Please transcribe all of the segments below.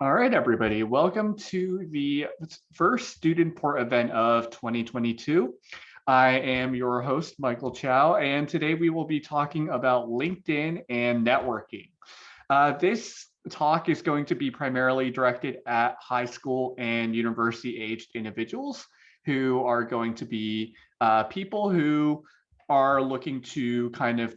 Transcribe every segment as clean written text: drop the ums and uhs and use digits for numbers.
All right, everybody. Welcome to the first student port event of 2022. I am your host, Michael Cao, and today we will be talking about LinkedIn and networking. This talk is going to be primarily directed at high school and university aged individuals who are going to be people who are looking to kind of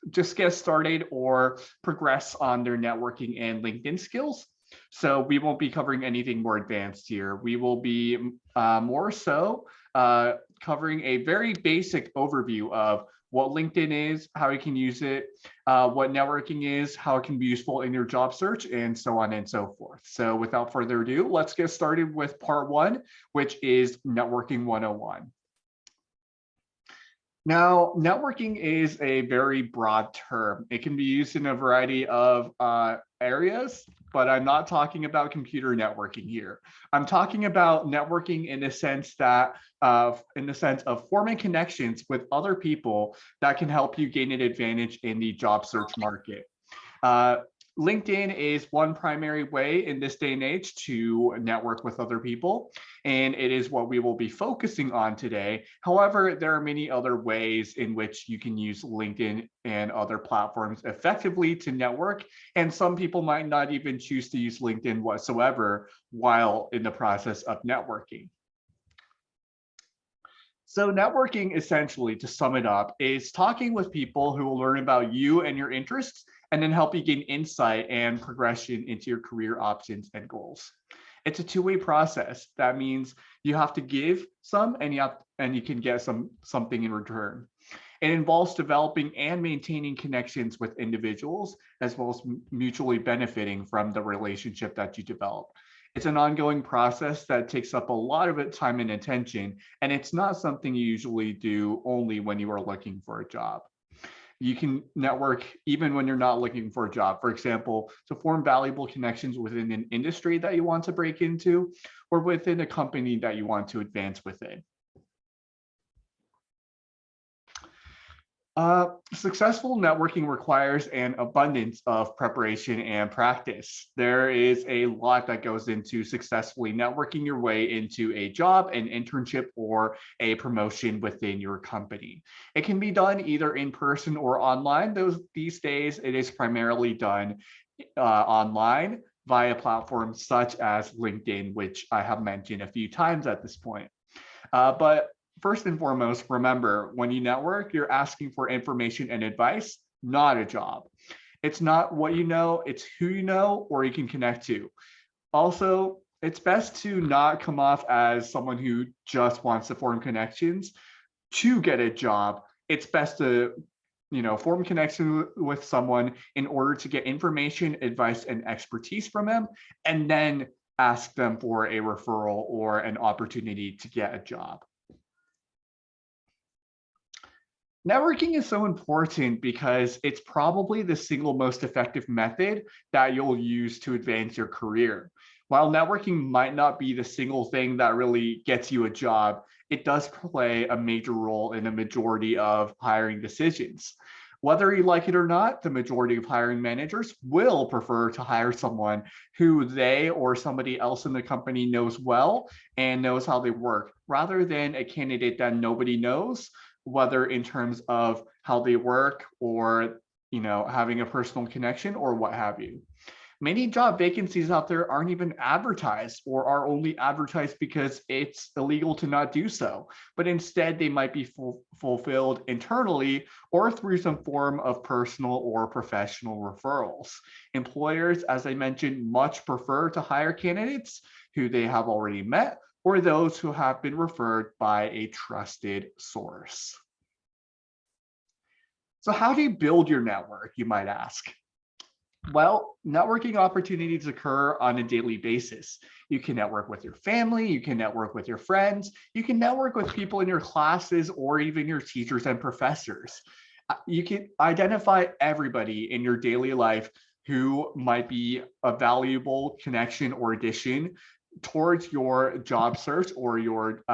just get started or progress on their networking and LinkedIn skills. So we won't be covering anything more advanced here. We will be more so covering a very basic overview of what LinkedIn is, how you can use it, what networking is, how it can be useful in your job search, and so on and so forth. So without further ado, let's get started with part one, which is Networking 101. Now, networking is a very broad term. It can be used in a variety of areas, but I'm not talking about computer networking here. I'm talking about networking in the sense that, of forming connections with other people that can help you gain an advantage in the job search market. LinkedIn is one primary way in this day and age to network with other people, and it is what we will be focusing on today. However, there are many other ways in which you can use LinkedIn and other platforms effectively to network, and some people might not even choose to use LinkedIn whatsoever while in the process of networking. So networking, essentially, to sum it up, is talking with people who will learn about you and your interests and then help you gain insight and progression into your career options and goals. It's a two-way process. That means you have to give some and you can get something in return. It involves developing and maintaining connections with individuals, as well as mutually benefiting from the relationship that you develop. It's an ongoing process that takes up a lot of time and attention, and it's not something you usually do only when you are looking for a job. You can network even when you're not looking for a job. For example, to form valuable connections within an industry that you want to break into, or within a company that you want to advance within. Successful networking requires an abundance of preparation and practice. There is a lot that goes into successfully networking your way into a job, an internship, or a promotion within your company. It can be done either in person or online. These days, it is primarily done online via platforms such as LinkedIn, which I have mentioned a few times at this point. But first and foremost, remember, when you network, you're asking for information and advice, not a job. It's not what you know, it's who you know or you can connect to. Also, it's best to not come off as someone who just wants to form connections to get a job. It's best to form connection with someone in order to get information, advice, and expertise from them, and then ask them for a referral or an opportunity to get a job. Networking is so important because it's probably the single most effective method that you'll use to advance your career. While networking might not be the single thing that really gets you a job, it does play a major role in a majority of hiring decisions. Whether you like it or not, the majority of hiring managers will prefer to hire someone who they or somebody else in the company knows well and knows how they work, rather than a candidate that nobody knows, whether in terms of how they work or having a personal connection or what have you. Many job vacancies out there aren't even advertised or are only advertised because it's illegal to not do so, but instead they might be fulfilled internally or through some form of personal or professional referrals. Employers, as I mentioned, much prefer to hire candidates who they have already met or those who have been referred by a trusted source. So how do you build your network, you might ask? Well, networking opportunities occur on a daily basis. You can network with your family, you can network with your friends, you can network with people in your classes or even your teachers and professors. You can identify everybody in your daily life who might be a valuable connection or addition towards your job search or your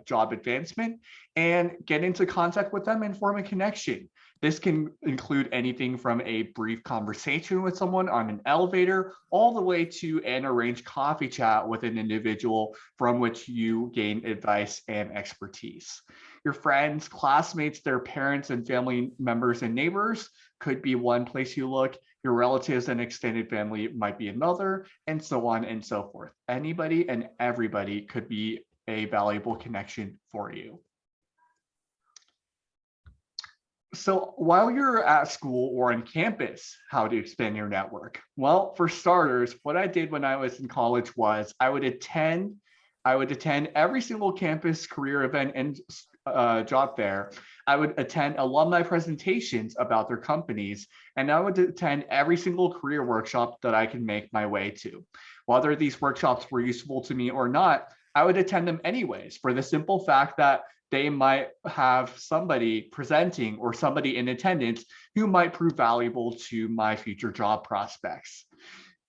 job advancement, and get into contact with them and form a connection. This can include anything from a brief conversation with someone on an elevator, all the way to an arranged coffee chat with an individual from which you gain advice and expertise. Your friends, classmates, their parents and family members and neighbors could be one place you look. Your relatives and extended family might be another, and so on and so forth. Anybody and everybody could be a valuable connection for you. So while you're at school or on campus, how to expand your network? Well, for starters, what I did when I was in college was I would attend every single campus career event and job fair. I would attend alumni presentations about their companies, and I would attend every single career workshop that I could make my way to. Whether these workshops were useful to me or not, I would attend them anyways for the simple fact that they might have somebody presenting or somebody in attendance who might prove valuable to my future job prospects.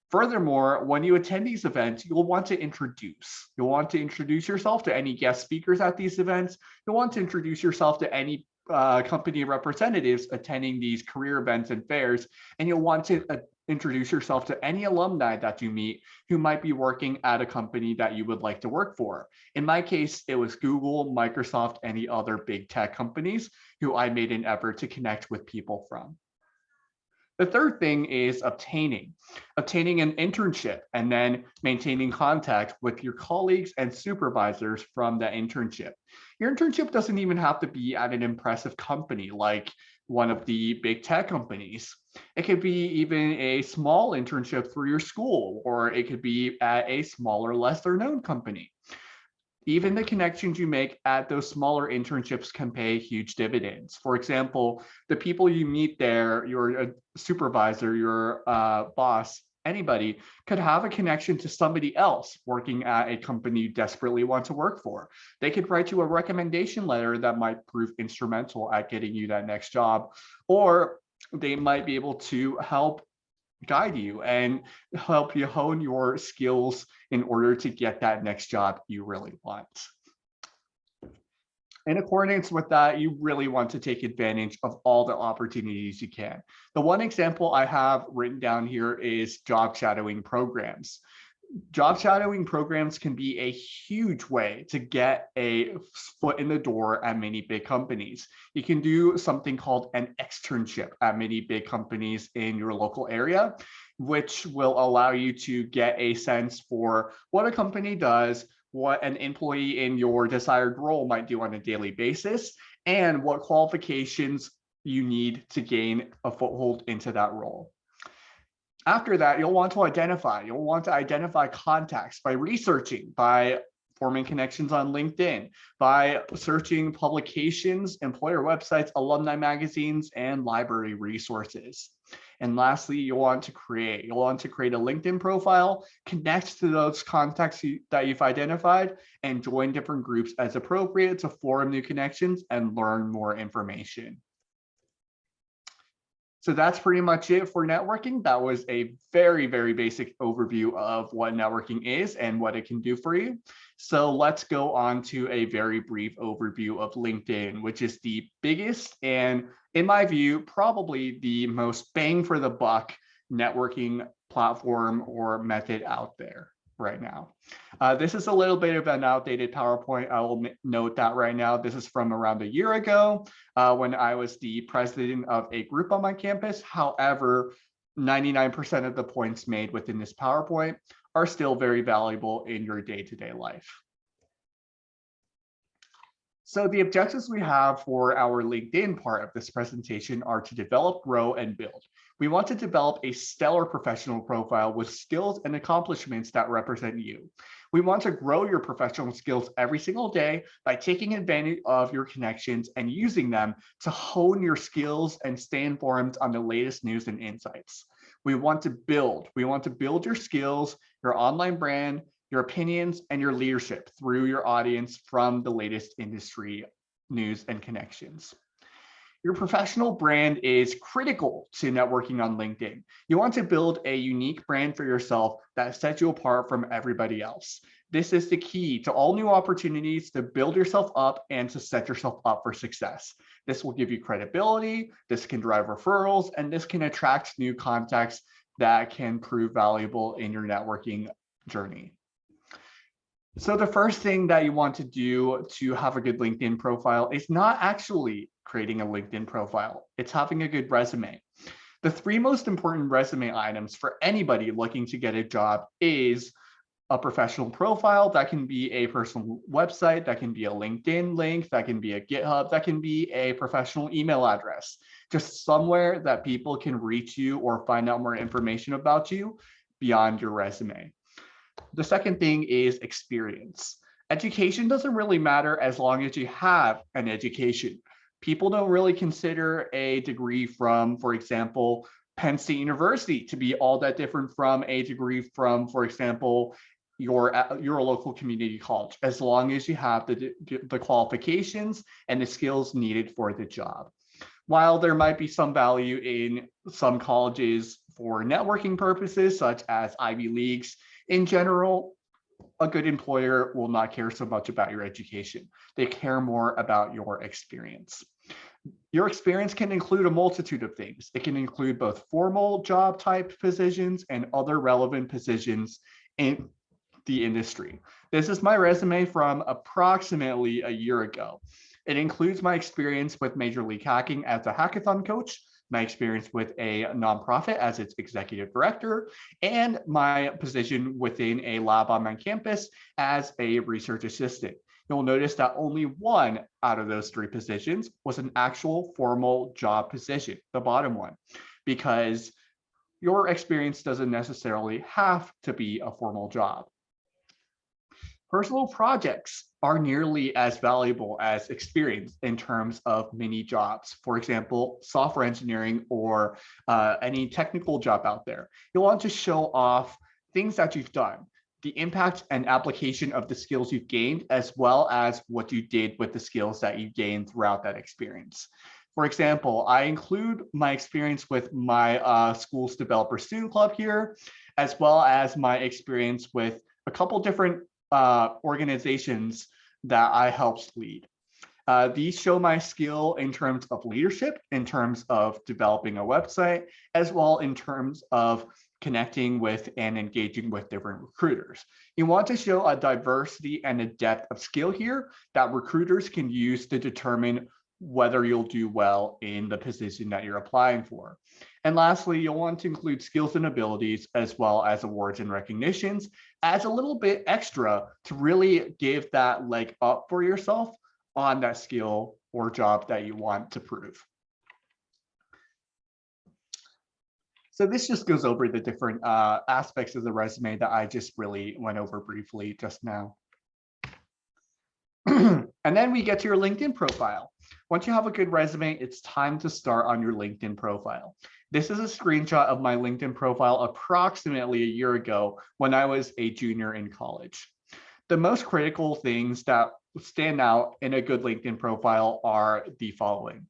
Furthermore, when you attend these events, you'll want to introduce. You'll want to introduce yourself to any guest speakers at these events. You'll want to introduce yourself to any company representatives attending these career events and fairs, and you'll want to introduce yourself to any alumni that you meet who might be working at a company that you would like to work for. In my case, it was Google, Microsoft, any other big tech companies who I made an effort to connect with people from. The third thing is obtaining an internship and then maintaining contact with your colleagues and supervisors from that internship. Your internship doesn't even have to be at an impressive company like one of the big tech companies. It could be even a small internship through your school, or it could be at a smaller, lesser known company. Even the connections you make at those smaller internships can pay huge dividends. For example, the people you meet there, your supervisor, your boss, anybody could have a connection to somebody else working at a company you desperately want to work for. They could write you a recommendation letter that might prove instrumental at getting you that next job, or they might be able to help guide you and help you hone your skills in order to get that next job you really want. In accordance with that, you really want to take advantage of all the opportunities you can. The one example I have written down here is job shadowing programs. Job shadowing programs can be a huge way to get a foot in the door at many big companies. You can do something called an externship at many big companies in your local area, which will allow you to get a sense for what a company does, what an employee in your desired role might do on a daily basis, and what qualifications you need to gain a foothold into that role. After that, you'll want to identify contacts by researching, by forming connections on LinkedIn, by searching publications, employer websites, alumni magazines, and library resources. And lastly, you'll want to create a LinkedIn profile, connect to those contacts that you've identified, and join different groups as appropriate to form new connections and learn more information. So that's pretty much it for networking. That was a very, very basic overview of what networking is and what it can do for you. So let's go on to a very brief overview of LinkedIn, which is the biggest and, in my view, probably the most bang for the buck networking platform or method out there right now. This is a little bit of an outdated PowerPoint. I will note that right now. This is from around a year ago when I was the president of a group on my campus. However, 99% of the points made within this PowerPoint are still very valuable in your day-to-day life. So the objectives we have for our LinkedIn part of this presentation are to develop, grow, and build. We want to develop a stellar professional profile with skills and accomplishments that represent you. We want to grow your professional skills every single day by taking advantage of your connections and using them to hone your skills and stay informed on the latest news and insights. We want to build your skills, your online brand, your opinions, and your leadership through your audience from the latest industry news and connections. Your professional brand is critical to networking on LinkedIn. You want to build a unique brand for yourself that sets you apart from everybody else. This is the key to all new opportunities to build yourself up and to set yourself up for success. This will give you credibility, this can drive referrals, and this can attract new contacts that can prove valuable in your networking journey. So the first thing that you want to do to have a good LinkedIn profile is not actually creating a LinkedIn profile. It's having a good resume. The three most important resume items for anybody looking to get a job is a professional profile. That can be a personal website, that can be a LinkedIn link, that can be a GitHub, that can be a professional email address, just somewhere that people can reach you or find out more information about you beyond your resume. The second thing is experience. Education doesn't really matter as long as you have an education. People don't really consider a degree from, for example, Penn State University to be all that different from a degree from, for example, your local community college, as long as you have the qualifications and the skills needed for the job. While there might be some value in some colleges for networking purposes, such as Ivy Leagues, in general, a good employer will not care so much about your education. They care more about your experience. Your experience can include a multitude of things. It can include both formal job type positions and other relevant positions in the industry. This is my resume from approximately a year ago. It includes my experience with Major League Hacking as a hackathon coach, my experience with a nonprofit as its executive director, and my position within a lab on my campus as a research assistant. You'll notice that only one out of those three positions was an actual formal job position, the bottom one, because your experience doesn't necessarily have to be a formal job. Personal projects are nearly as valuable as experience in terms of mini jobs. For example, software engineering or any technical job out there. You'll want to show off things that you've done, the impact and application of the skills you've gained, as well as what you did with the skills that you gained throughout that experience. For example, I include my experience with my school's developer student club here, as well as my experience with a couple different organizations that I helped lead. These show my skill in terms of leadership, in terms of developing a website, as well in terms of connecting with and engaging with different recruiters. You want to show a diversity and a depth of skill here that recruiters can use to determine whether you'll do well in the position that you're applying for. And lastly, you'll want to include skills and abilities as well as awards and recognitions as a little bit extra to really give that leg up for yourself on that skill or job that you want to prove. So this just goes over the different aspects of the resume that I just really went over briefly just now. And then we get to your LinkedIn profile. Once you have a good resume, it's time to start on your LinkedIn profile. This is a screenshot of my LinkedIn profile approximately a year ago when I was a junior in college. The most critical things that stand out in a good LinkedIn profile are the following: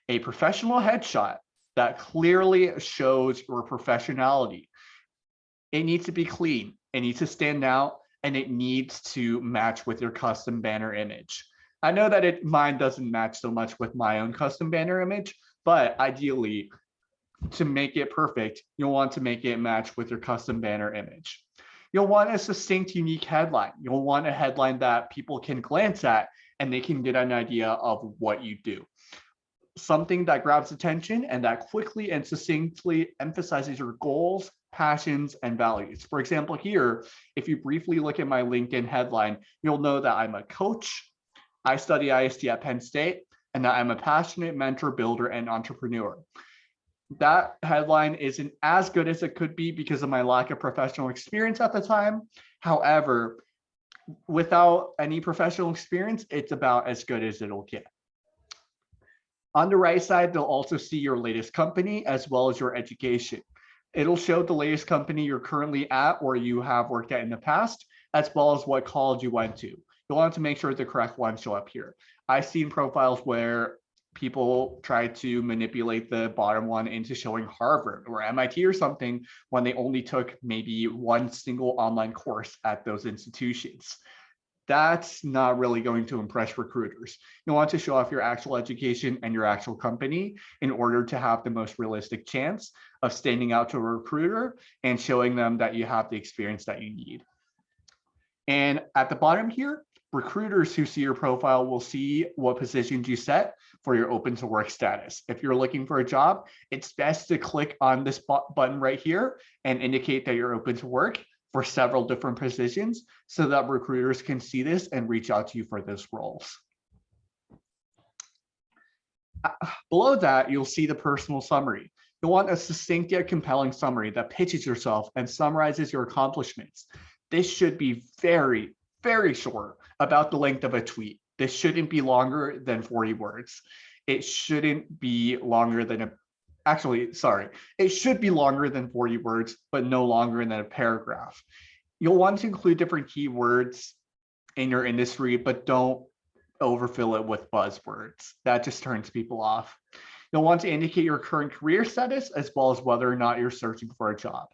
a professional headshot that clearly shows your professionality. It needs to be clean, it needs to stand out, and it needs to match with your custom banner image. I know that mine doesn't match so much with my own custom banner image, but ideally, to make it perfect, you'll want to make it match with your custom banner image. You'll want a succinct, unique headline. You'll want a headline that people can glance at and they can get an idea of what you do. Something that grabs attention and that quickly and succinctly emphasizes your goals, passions, and values. For example, here, if you briefly look at my LinkedIn headline, you'll know that I'm a coach, I study IST at Penn State, and that I'm a passionate mentor, builder, and entrepreneur. That headline isn't as good as it could be because of my lack of professional experience at the time. However, without any professional experience, it's about as good as it'll get. On the right side, they'll also see your latest company as well as your education. It'll show the latest company you're currently at or you have worked at in the past, as well as what college you went to. You'll want to make sure the correct ones show up here. I've seen profiles where people try to manipulate the bottom one into showing Harvard or MIT or something when they only took maybe one single online course at those institutions. That's not really going to impress recruiters. You want to show off your actual education and your actual company in order to have the most realistic chance of standing out to a recruiter and showing them that you have the experience that you need. And at the bottom here, recruiters who see your profile will see what positions you set for your open to work status. If you're looking for a job, it's best to click on this button right here and indicate that you're open to work for several different positions so that recruiters can see this and reach out to you for those roles. Below that, you'll see the personal summary. You'll want a succinct yet compelling summary that pitches yourself and summarizes your accomplishments. This should be very, very short, about the length of a tweet. This shouldn't be longer than 40 words. It shouldn't be longer than it should be longer than 40 words, but no longer than a paragraph. You'll want to include different keywords in your industry, but don't overfill it with buzzwords. That just turns people off. You'll want to indicate your current career status as well as whether or not you're searching for a job.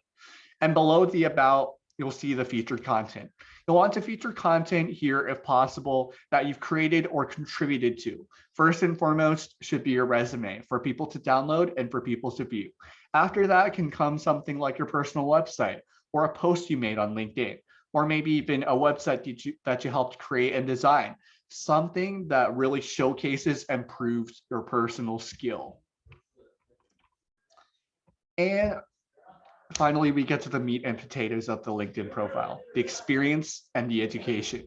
And below the about, you'll see the featured content. You'll want to feature content here, if possible, that you've created or contributed to. First and foremost should be your resume for people to download and for people to view. After that can come something like your personal website or a post you made on LinkedIn, or maybe even a website that you helped create and design. Something that really showcases and proves your personal skill. And finally, we get to the meat and potatoes of the LinkedIn profile, the experience and the education.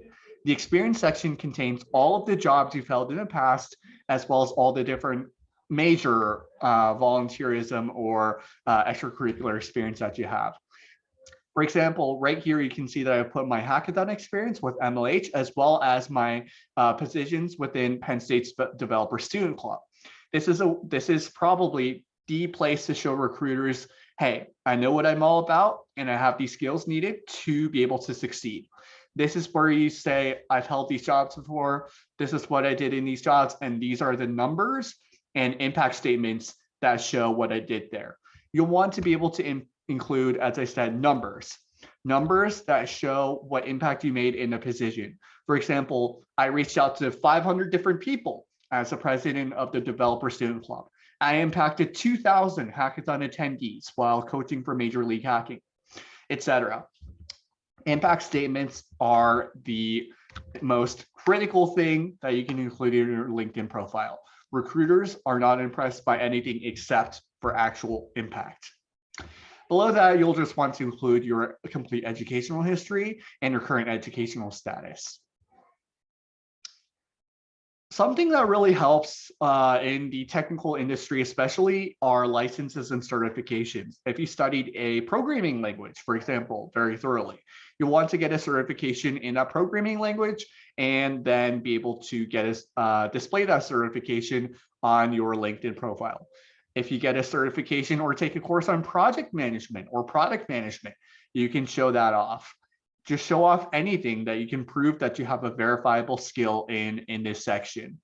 The experience section contains all of the jobs you've held in the past, as well as all the different major volunteerism or extracurricular experience that you have. For example, right here, you can see that I put my hackathon experience with MLH, as well as my positions within Penn State's Developer Student Club. This is probably the place to show recruiters, hey, I know what I'm all about, and I have these skills needed to be able to succeed. This is where you say, I've held these jobs before, this is what I did in these jobs, and these are the numbers and impact statements that show what I did there. You'll want to be able to include, as I said, numbers that show what impact you made in a position. For example, I reached out to 500 different people as the president of the Developer Student Club. I impacted 2,000 hackathon attendees while coaching for Major League Hacking, etc. Impact statements are the most critical thing that you can include in your LinkedIn profile. Recruiters are not impressed by anything except for actual impact. Below that, you'll just want to include your complete educational history and your current educational status. Something that really helps in the technical industry, especially, are licenses and certifications. If you studied a programming language, for example, very thoroughly, you'll want to get a certification in that programming language and then be able to display that certification on your LinkedIn profile. If you get a certification or take a course on project management or product management, you can show that off. Just show off anything that you can prove that you have a verifiable skill in this section.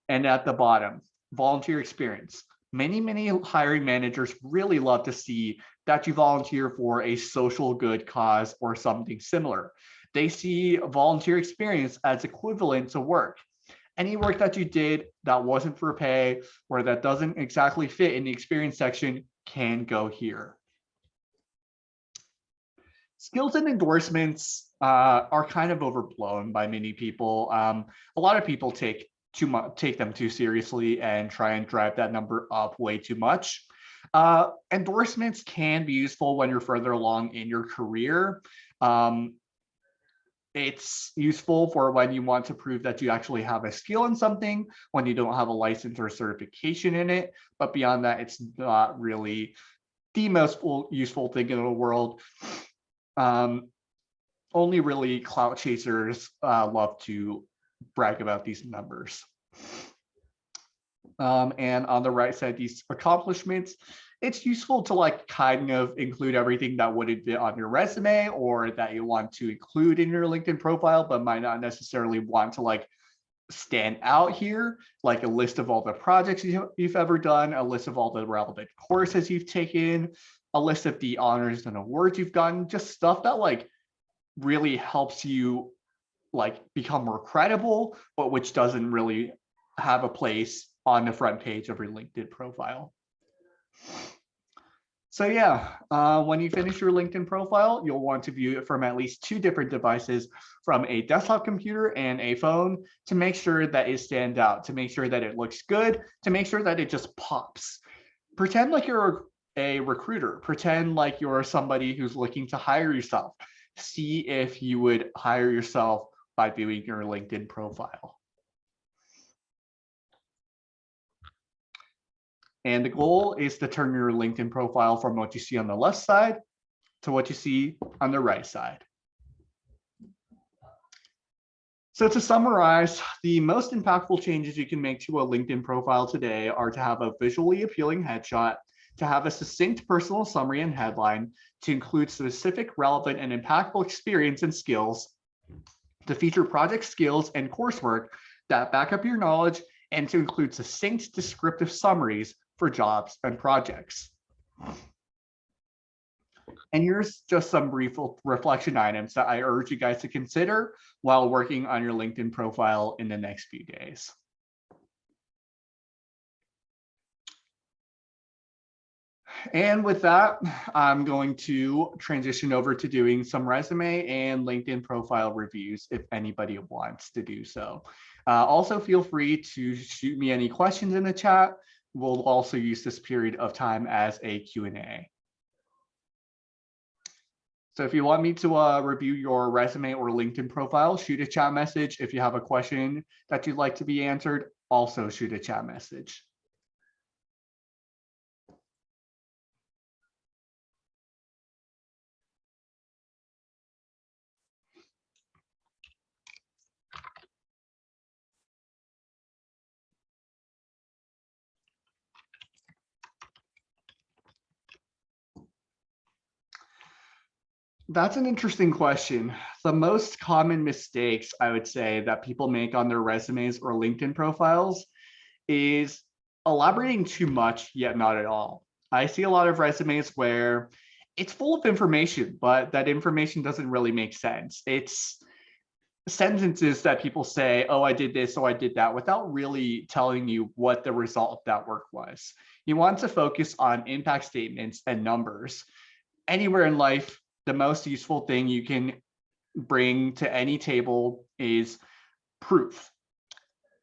And at the bottom, volunteer experience. Many hiring managers really love to see that you volunteer for a social good cause or something similar. They see volunteer experience as equivalent to work. Any work that you did that wasn't for pay or that doesn't exactly fit in the experience section can go here. Skills and endorsements are kind of overblown by many people. A lot of people take them too seriously and try and drive that number up way too much. Endorsements can be useful when you're further along in your career. It's useful for when you want to prove that you actually have a skill in something, when you don't have a license or certification in it. But beyond that, it's not really the most useful thing in the world. Only really clout chasers love to brag about these numbers. And on the right side, these accomplishments, it's useful to kind of include everything that wouldn't be on your resume or that you want to include in your LinkedIn profile, but might not necessarily want to stand out here, like a list of all the projects you've ever done, a list of all the relevant courses you've taken, a list of the honors and awards you've gotten, just stuff that like really helps you like become more credible, but which doesn't really have a place on the front page of your LinkedIn profile. So yeah, when you finish your LinkedIn profile, you'll want to view it from at least 2 different devices, from a desktop computer and a phone, to make sure that it stands out, to make sure that it looks good, to make sure that it just pops. Pretend like you're a recruiter. Pretend like you're somebody who's looking to hire yourself. See if you would hire yourself by viewing your LinkedIn profile. And the goal is to turn your LinkedIn profile from what you see on the left side to what you see on the right side. So to summarize, the most impactful changes you can make to a LinkedIn profile today are to have a visually appealing headshot, to have a succinct personal summary and headline, to include specific, relevant, and impactful experience and skills, to feature project skills and coursework that back up your knowledge, and to include succinct descriptive summaries for jobs and projects. And here's just some brief reflection items that I urge you guys to consider while working on your LinkedIn profile in the next few days. And with that, I'm going to transition over to doing some resume and LinkedIn profile reviews if anybody wants to do so. Also, feel free to shoot me any questions in the chat. We'll also use this period of time as a Q&A. So if you want me to review your resume or LinkedIn profile, shoot a chat message. If you have a question that you'd like to be answered, also shoot a chat message. That's an interesting question. The most common mistakes I would say that people make on their resumes or LinkedIn profiles is elaborating too much, yet not at all. I see a lot of resumes where it's full of information, but that information doesn't really make sense. It's sentences that people say, oh, I did this, oh, I did that, without really telling you what the result of that work was. You want to focus on impact statements and numbers. Anywhere in life, the most useful thing you can bring to any table is proof.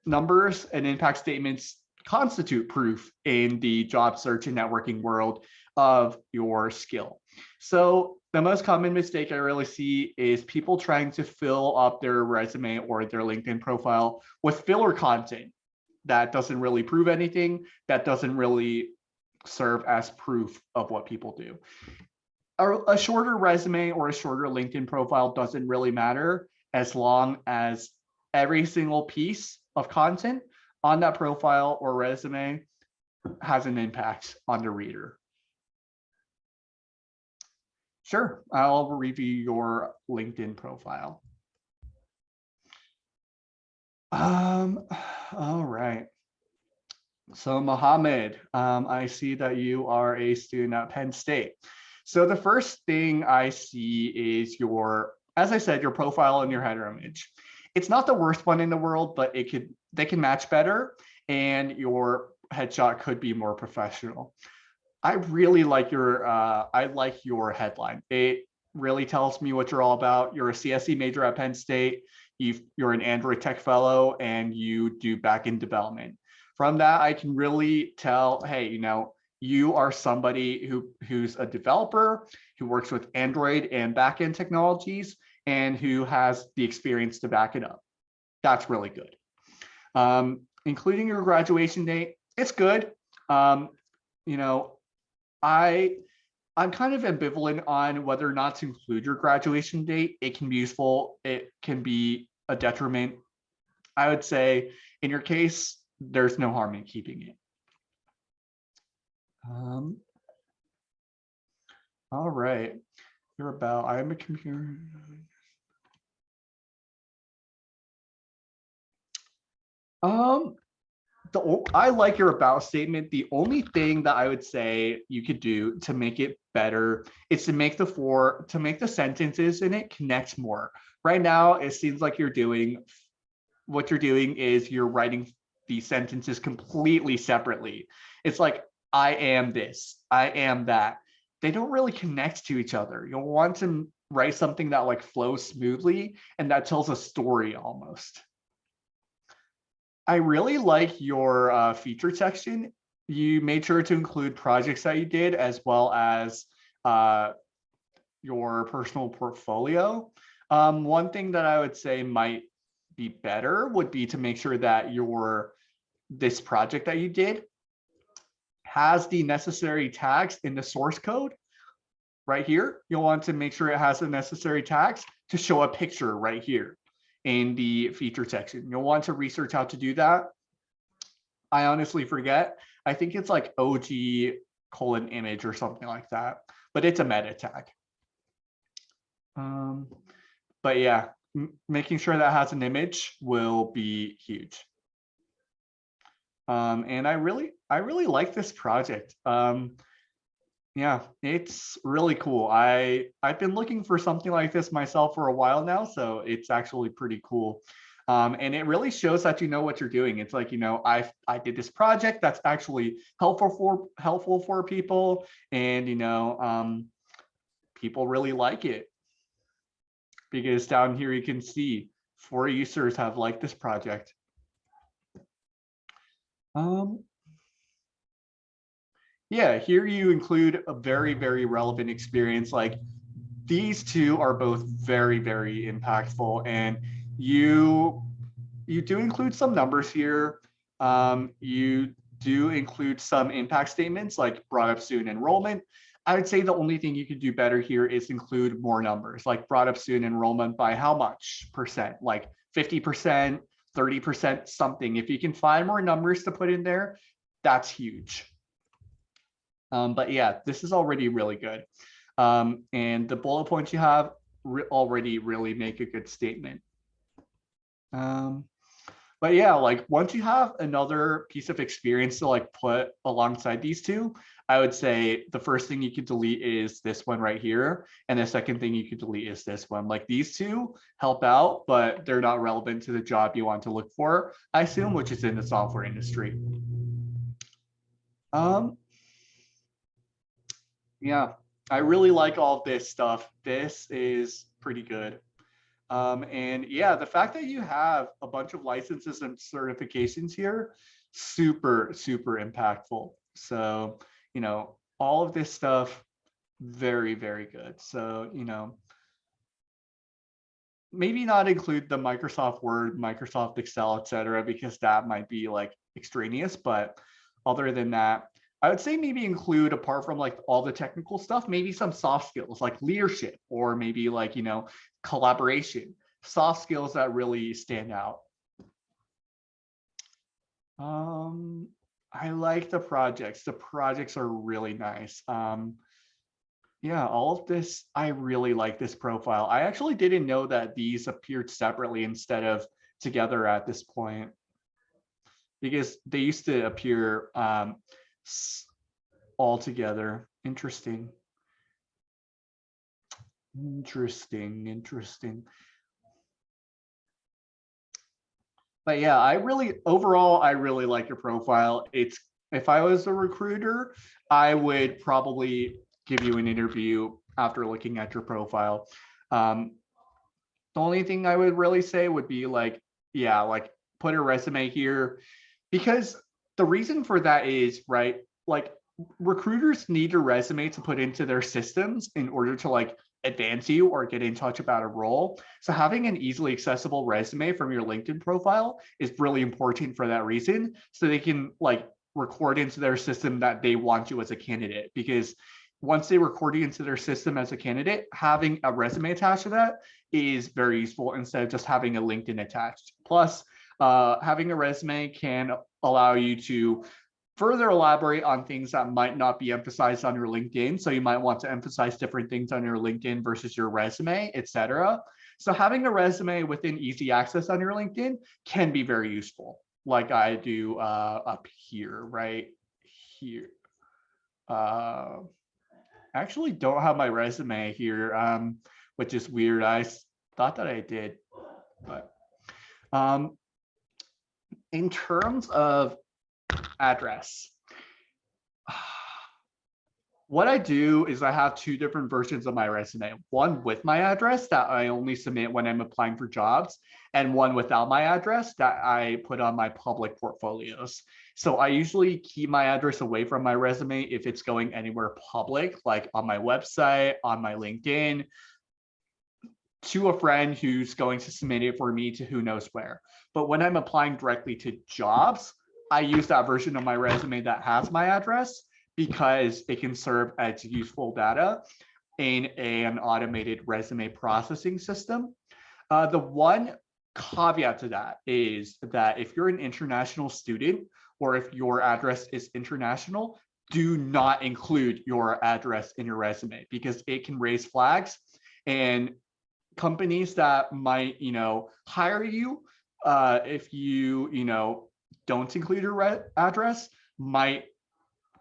Numbers and impact statements constitute proof in the job search and networking world of your skill. So the most common mistake I really see is people trying to fill up their resume or their LinkedIn profile with filler content that doesn't really prove anything, that doesn't really serve as proof of what people do. A shorter resume or a shorter LinkedIn profile doesn't really matter as long as every single piece of content on that profile or resume has an impact on the reader. Sure, I'll review your LinkedIn profile. All right. So Mohammed, I see that you are a student at Penn State. So the first thing I see is your, as I said, your profile and your header image. It's not the worst one in the world, but they can match better, and your headshot could be more professional. I really like your headline. It really tells me what you're all about. You're a CSE major at Penn State. You're an Android tech fellow, and you do backend development. From that, I can really tell, hey, you are somebody who's a developer, who works with Android and backend technologies, and who has the experience to back it up. That's really good. Including your graduation date, it's good. I'm kind of ambivalent on whether or not to include your graduation date. It can be useful. It can be a detriment. I would say in your case, there's no harm in keeping it. All right. I'm a computer. Um, I like your about statement. The only thing that I would say you could do to make it better is to make the sentences in it connect more. Right now, it seems like what you're doing is you're writing these sentences completely separately. It's like, I am this, I am that. They don't really connect to each other. You'll want to write something that like flows smoothly and that tells a story almost. I really like your feature section. You made sure to include projects that you did as well as uh, your personal portfolio. One thing that I would say might be better would be to make sure that this project that you did has the necessary tags in the source code right here. You'll want to make sure it has the necessary tags to show a picture right here in the feature section. You'll want to research how to do that. I honestly forget. I think it's like OG colon image or something like that, but it's a meta tag. But yeah, making sure that has an image will be huge. And I really like this project. Yeah, it's really cool. I've been looking for something like this myself for a while now, so it's actually pretty cool. And it really shows that you know what you're doing. It's like, I did this project that's actually helpful for people, and people really like it, because down here you can see 4 users have liked this project. Yeah, here you include a very, very relevant experience. Like, these two are both very, very impactful, and you do include some numbers here. You do include some impact statements like brought up student enrollment. I would say the only thing you could do better here is include more numbers, like brought up student enrollment by how much percent, like 50%, 30%, something. If you can find more numbers to put in there, that's huge. But yeah, this is already really good. And the bullet points you have already really make a good statement. But yeah, like once you have another piece of experience to like put alongside these two, I would say the first thing you could delete is this one right here. And the second thing you could delete is this one. Like, these two help out, but they're not relevant to the job you want to look for, I assume, which is in the software industry. Yeah, I really like all of this stuff. This is pretty good. And yeah, the fact that you have a bunch of licenses and certifications here, super, super impactful. So, all of this stuff, very, very good. So, maybe not include the Microsoft Word, Microsoft Excel, etc., because that might be like extraneous. But other than that, I would say maybe include, apart from like all the technical stuff, maybe some soft skills like leadership, or maybe like, collaboration, soft skills that really stand out. I like the projects. The projects are really nice. Yeah, all of this, I really like this profile. I actually didn't know that these appeared separately instead of together at this point, because they used to appear all together. Interesting. But yeah, overall, I really like your profile. If I was a recruiter, I would probably give you an interview after looking at your profile. The only thing I would really say would be like, yeah, like put a resume here, because the reason for that is, right, like recruiters need a resume to put into their systems in order to like advance you or get in touch about a role. So having an easily accessible resume from your LinkedIn profile is really important for that reason. So they can like record into their system that they want you as a candidate, because once they record you into their system as a candidate, having a resume attached to that is very useful instead of just having a LinkedIn attached. Plus, having a resume can allow you to further elaborate on things that might not be emphasized on your LinkedIn. So you might want to emphasize different things on your LinkedIn versus your resume, etc. So having a resume within easy access on your LinkedIn can be very useful. like I do up here, right here. Actually don't have my resume here, which is weird. I thought that I did, but in terms of address, what I do is I have two different versions of my resume. One with my address that I only submit when I'm applying for jobs, and one without my address that I put on my public portfolios. So I usually keep my address away from my resume if it's going anywhere public, like on my website, on my LinkedIn, to a friend who's going to submit it for me to who knows where. But when I'm applying directly to jobs, I use that version of my resume that has my address because it can serve as useful data in an automated resume processing system. The one caveat to that is that if you're an international student or if your address is international, do not include your address in your resume because it can raise flags, and companies that might, hire you if you don't include your address might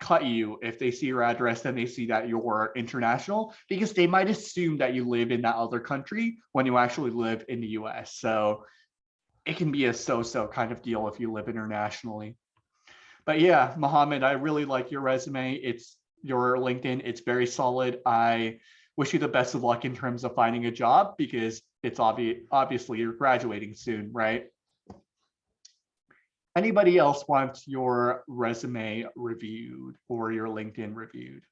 cut you if they see your address and they see that you're international, because they might assume that you live in that other country when you actually live in the US. So it can be a so-so kind of deal if you live internationally. But yeah, Mohammed, I really like your resume. It's your LinkedIn. It's very solid. I wish you the best of luck in terms of finding a job because it's obviously you're graduating soon, right? Anybody else wants your resume reviewed or your LinkedIn reviewed?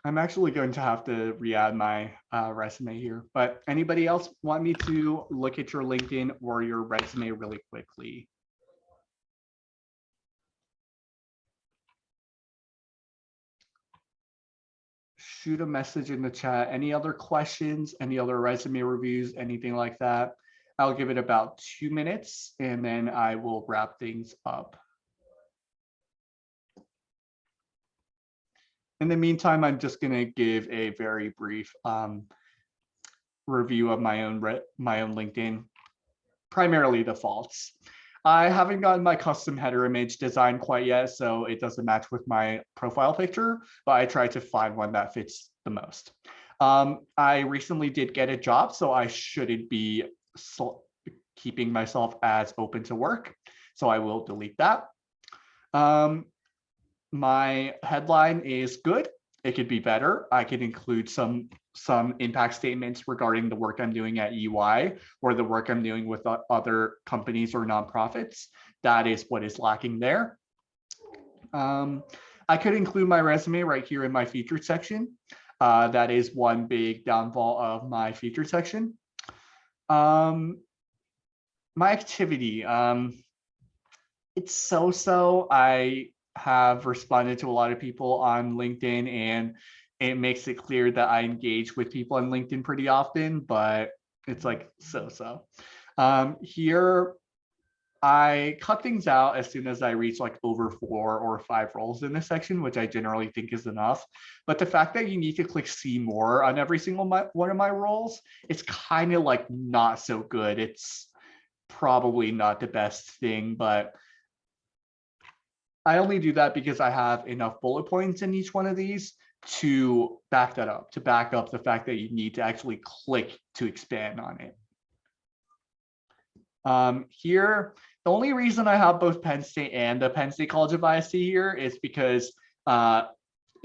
I'm actually going to have to re-add my resume here, but anybody else want me to look at your LinkedIn or your resume really quickly? Shoot a message in the chat. Any other questions, any other resume reviews, anything like that? I'll give it about 2 minutes and then I will wrap things up. In the meantime, I'm just going to give a very brief review of my own LinkedIn, primarily the faults. I haven't gotten my custom header image design quite yet, so it doesn't match with my profile picture, but I tried to find one that fits the most. I recently did get a job, so I shouldn't be keeping myself as open to work, so I will delete that. My headline is good. It could be better. I could include some impact statements regarding the work I'm doing at EY or the work I'm doing with other companies or nonprofits. That is what is lacking there. I could include my resume right here in my featured section. That is one big downfall of my featured section. My activity, it's so-so. I have responded to a lot of people on LinkedIn and it makes it clear that I engage with people on LinkedIn pretty often, but it's like so-so. Here, I cut things out as soon as I reach like over 4 or 5 roles in this section, which I generally think is enough. But the fact that you need to click see more on every single one of my roles, it's kind of like not so good. It's probably not the best thing, but I only do that because I have enough bullet points in each one of these to back that up, to back up the fact that you need to actually click to expand on it. Here, the only reason I have both Penn State and the Penn State College of IST here is because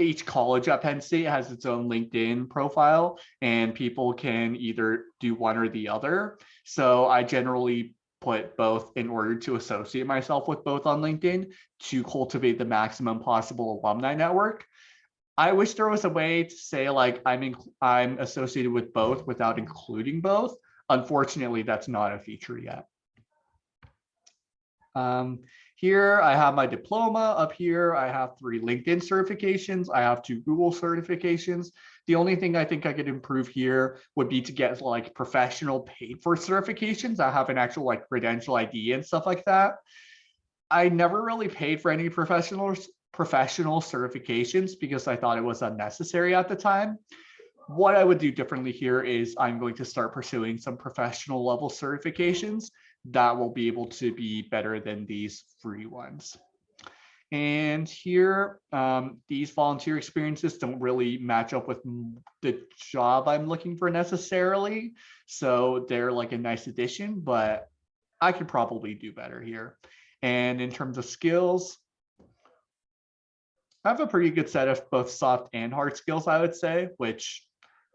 each college at Penn State has its own LinkedIn profile and people can either do one or the other. So I generally put both in order to associate myself with both on LinkedIn to cultivate the maximum possible alumni network. I wish there was a way to say like I'm associated with both without including both. Unfortunately, that's not a feature yet. Here I have my diploma. Up here I have 3 LinkedIn certifications. I have 2 Google certifications. The only thing I think I could improve here would be to get like professional paid for certifications. I have an actual like credential ID and stuff like that. I never really paid for any professional certifications because I thought it was unnecessary at the time. What I would do differently here is I'm going to start pursuing some professional level certifications that will be able to be better than these free ones. And here, these volunteer experiences don't really match up with the job I'm looking for necessarily. So they're like a nice addition, but I could probably do better here. And in terms of skills, I have a pretty good set of both soft and hard skills, I would say, which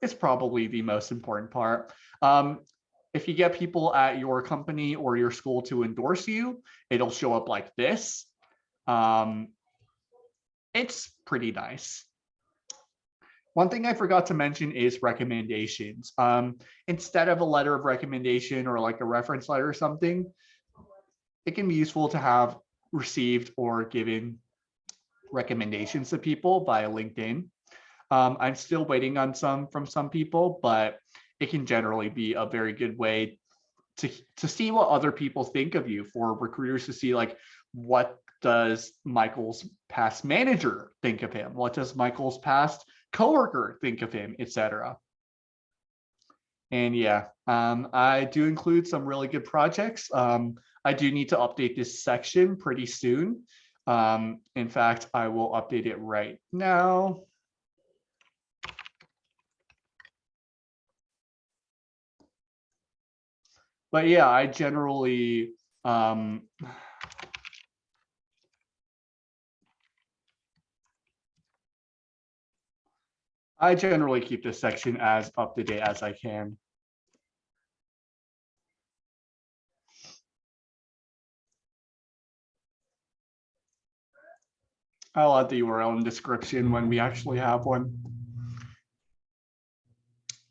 is probably the most important part. If you get people at your company or your school to endorse you, it'll show up like this. It's pretty nice. One thing I forgot to mention is recommendations. Instead of a letter of recommendation or like a reference letter or something, it can be useful to have received or given recommendations to people via LinkedIn. I'm still waiting on some from some people, but it can generally be a very good way to see what other people think of you, for recruiters to see like, what does Michael's past manager think of him? What does Michael's past coworker think of him, etc. And yeah, I do include some really good projects. I do need to update this section pretty soon. In fact, I will update it right now. But yeah, I generally keep this section as up to date as I can. I'll add the URL in the description when we actually have one.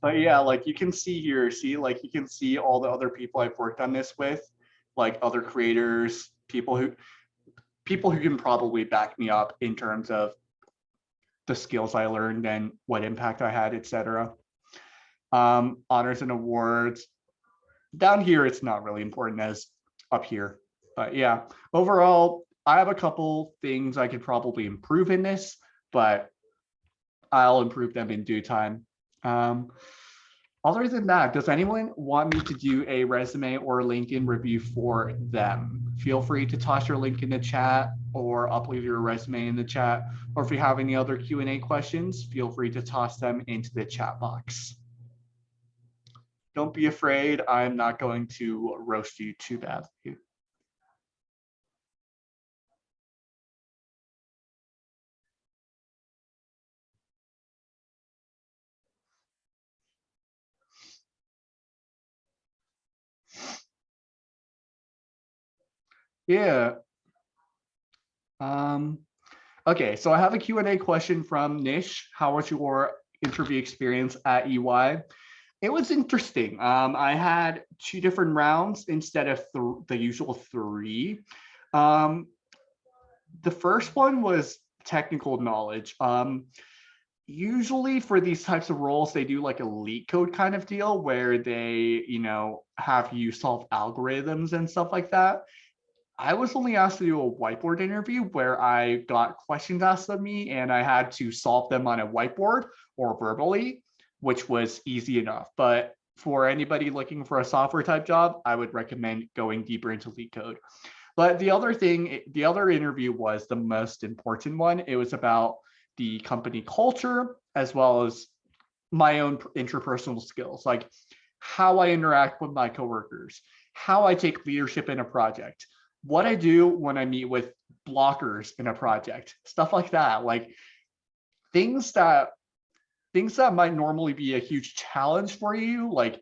But yeah, like you can see here, like you can see all the other people I've worked on this with, like other creators, people who can probably back me up in terms of the skills I learned and what impact I had, etc. Honors and awards. Down here, it's not really important as up here. But yeah, overall, I have a couple things I could probably improve in this, but I'll improve them in due time. Other than that, does anyone want me to do a resume or LinkedIn review for them? Feel free to toss your link in the chat or upload your resume in the chat. Or if you have any other Q&A questions, feel free to toss them into the chat box. Don't be afraid. I'm not going to roast you too badly. Yeah. Okay, so I have a Q&A question from Nish. How was your interview experience at EY? It was interesting. I had 2 different rounds instead of the usual 3. The first one was technical knowledge. Usually for these types of roles, they do like a leak code kind of deal where they, have you solve algorithms and stuff like that. I was only asked to do a whiteboard interview where I got questions asked of me and I had to solve them on a whiteboard or verbally, which was easy enough. But for anybody looking for a software type job, I would recommend going deeper into leak code. But the other interview was the most important one. It was about the company culture as well as my own interpersonal skills, like how I interact with my coworkers, how I take leadership in a project, what I do when I meet with blockers in a project, stuff like that, like things that might normally be a huge challenge for you. Like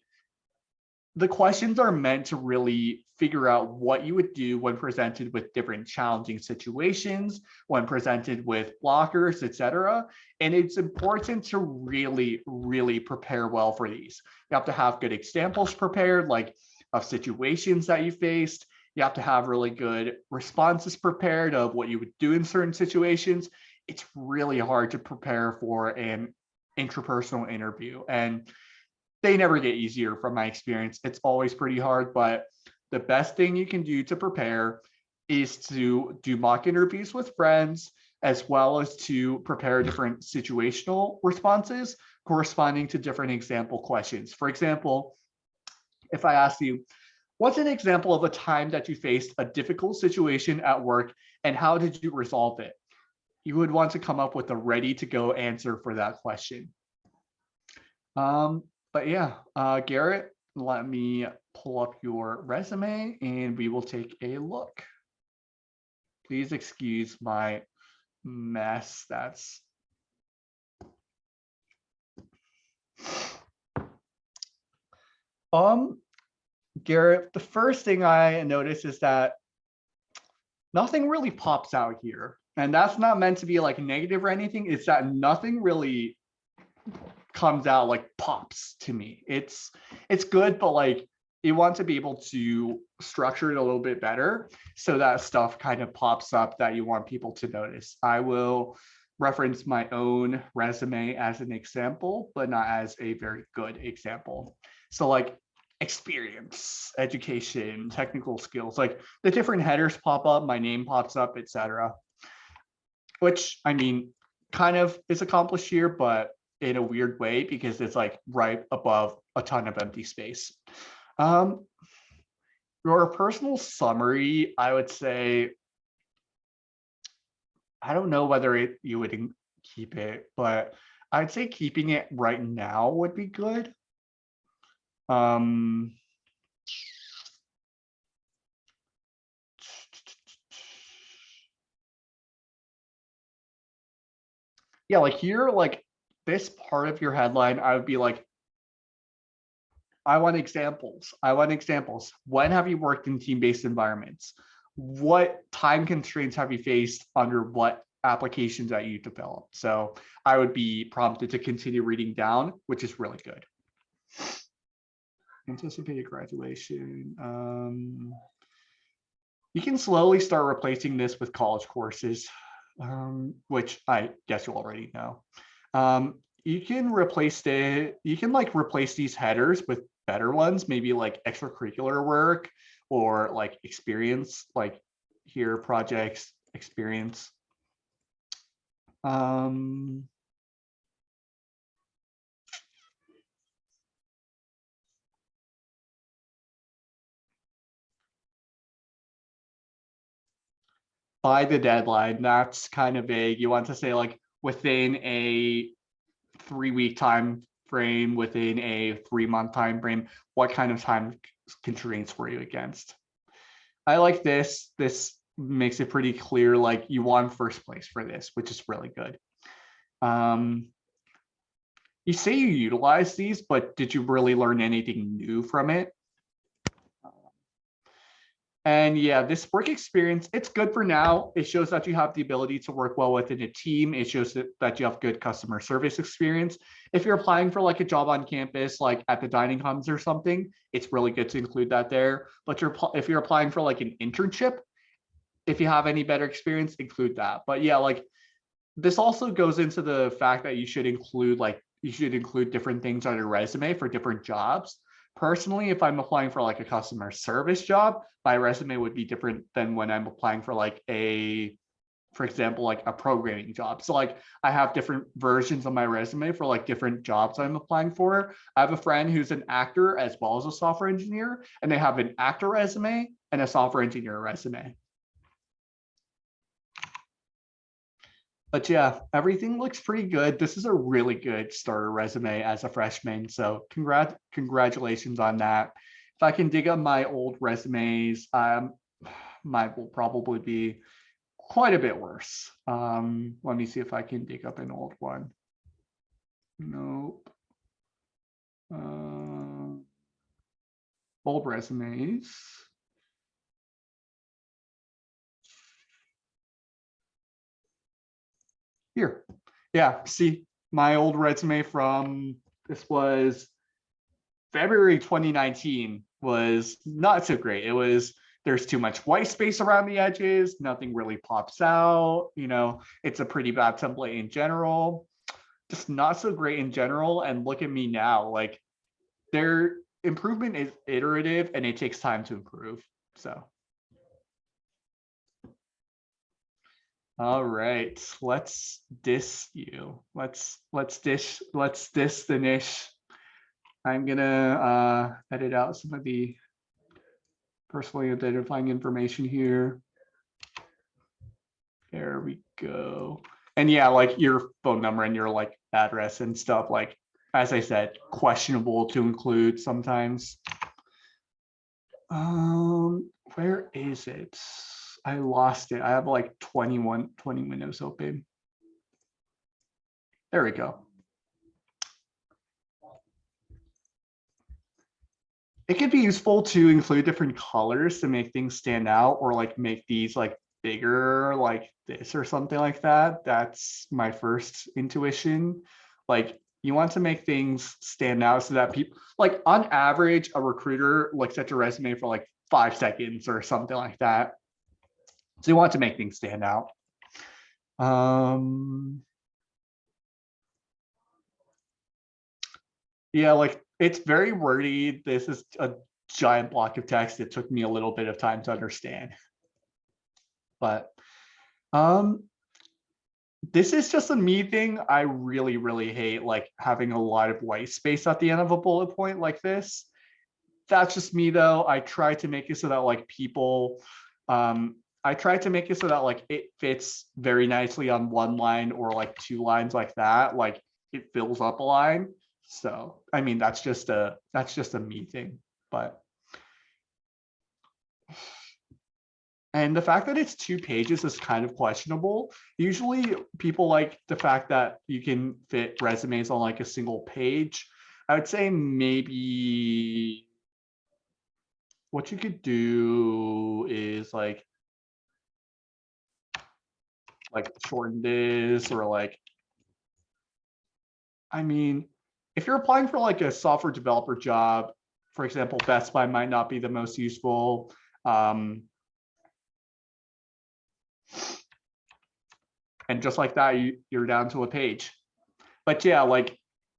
the questions are meant to really figure out what you would do when presented with different challenging situations, when presented with blockers, etc. And it's important to really, really prepare well for these. You have to have good examples prepared, like of situations that you faced. You have to have really good responses prepared of what you would do in certain situations. It's really hard to prepare for an interpersonal interview, and they never get easier from my experience. It's always pretty hard, but the best thing you can do to prepare is to do mock interviews with friends, as well as to prepare different situational responses corresponding to different example questions. For example, if I ask you, what's an example of a time that you faced a difficult situation at work and how did you resolve it? You would want to come up with a ready to go answer for that question. But yeah, Garrett, let me pull up your resume and we will take a look. Please excuse my mess. That's Garrett, the first thing I notice is that nothing really pops out here. And that's not meant to be like negative or anything. It's that nothing really comes out like pops to me. It's good, but like you want to be able to structure it a little bit better so that stuff kind of pops up that you want people to notice. I will reference my own resume as an example, but not as a very good example. So like experience, education, technical skills, like the different headers pop up, my name pops up, etc. Which I mean, kind of is accomplished here, but in a weird way because it's like right above a ton of empty space. Your personal summary, I would say, I don't know whether you would keep it, but I'd say keeping it right now would be good. Yeah, like here, like this part of your headline, I would be like, I want examples. I want examples. When have you worked in team-based environments? What time constraints have you faced under what applications that you developed? So I would be prompted to continue reading down, which is really good. Anticipated graduation. You can slowly start replacing this with college courses, which I guess you already know. You can replace replace these headers with better ones, maybe like extracurricular work or like experience, like here projects, experience. By the deadline, that's kind of vague. You want to say like within a 3-week time frame, within a 3-month time frame. What kind of time constraints were you against? I like this. This makes it pretty clear, like you won first place for this, which is really good. You say you utilize these, but did you really learn anything new from it? And yeah, this work experience, it's good for now. It shows that you have the ability to work well within a team. It shows that you have good customer service experience. If you're applying for like a job on campus, like at the dining hubs or something, it's really good to include that there. But if you're applying for like an internship, if you have any better experience, include that. But yeah, like this also goes into the fact that you should include different things on your resume for different jobs. Personally, if I'm applying for like a customer service job, my resume would be different than when I'm applying for like for example, like a programming job. So like I have different versions of my resume for like different jobs I'm applying for. I have a friend who's an actor as well as a software engineer, and they have an actor resume and a software engineer resume. But yeah, everything looks pretty good. This is a really good starter resume as a freshman. So congratulations on that. If I can dig up my old resumes, mine will probably be quite a bit worse. Let me see if I can dig up an old one. Nope. Old resumes. Here. Yeah, see my old resume from this was February 2019 was not so great. It was there's too much white space around the edges, nothing really pops out, it's a pretty bad template in general. Just not so great in general. And look at me now, like their improvement is iterative and it takes time to improve. So All right, let's diss you. Let's diss the niche. I'm gonna edit out some of the personally identifying information here. There we go. And yeah, like your phone number and your like address and stuff, like as I said, questionable to include sometimes. Where is it? I lost it. I have like 20 windows open. There we go. It could be useful to include different colors to make things stand out, or like make these like bigger like this or something like that. That's my first intuition. Like you want to make things stand out so that people, like on average, a recruiter looks at your resume for like 5 seconds or something like that. So you want to make things stand out. Yeah, like it's very wordy. This is a giant block of text. It took me a little bit of time to understand. But um this is just a me thing. I really, really hate like having a lot of white space at the end of a bullet point like this. That's just me though. I try to make it so that like people I try to make it so that like it fits very nicely on one line or like 2 lines like that. Like it fills up a line. So I mean that's just a me thing. But and the fact that it's 2 pages is kind of questionable. Usually people like the fact that you can fit resumes on like a single page. I would say maybe what you could do is like shorten this, or like, I mean, if you're applying for like a software developer job, for example, Best Buy might not be the most useful. And just like that, you're down to a page. But yeah, like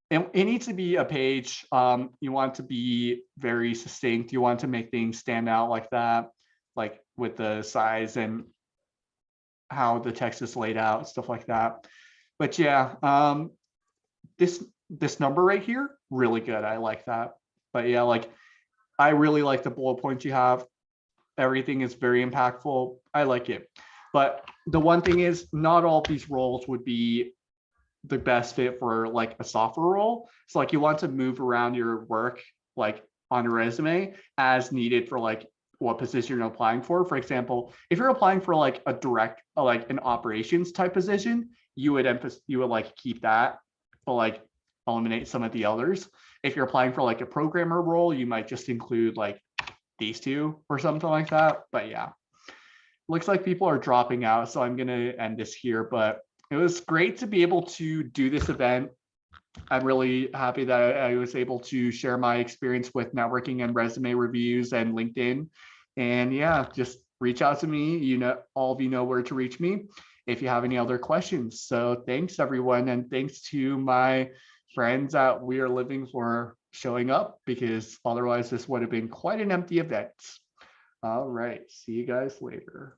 it needs to be a page. You want to be very succinct. You want to make things stand out like that, like with the size and how the text is laid out, stuff like that. But yeah, this number right here, really good. I like that. But yeah, like I really like the bullet points you have. Everything is very impactful. I like it. But the one thing is, not all of these roles would be the best fit for like a software role. So like you want to move around your work like on your resume as needed for like what position you're applying for. For example, if you're applying for like a direct like an operations type position, you would like keep that, but like eliminate some of the others. If you're applying for like a programmer role, you might just include like these two or something like that. But yeah, looks like people are dropping out, so I'm gonna end this here. But it was great to be able to do this event. I'm really happy that I was able to share my experience with networking and resume reviews and LinkedIn. And yeah, just reach out to me. You know, all of you know where to reach me if you have any other questions. So thanks everyone, and thanks to my friends at We Are Living for showing up, because otherwise this would have been quite an empty event. All right, see you guys later.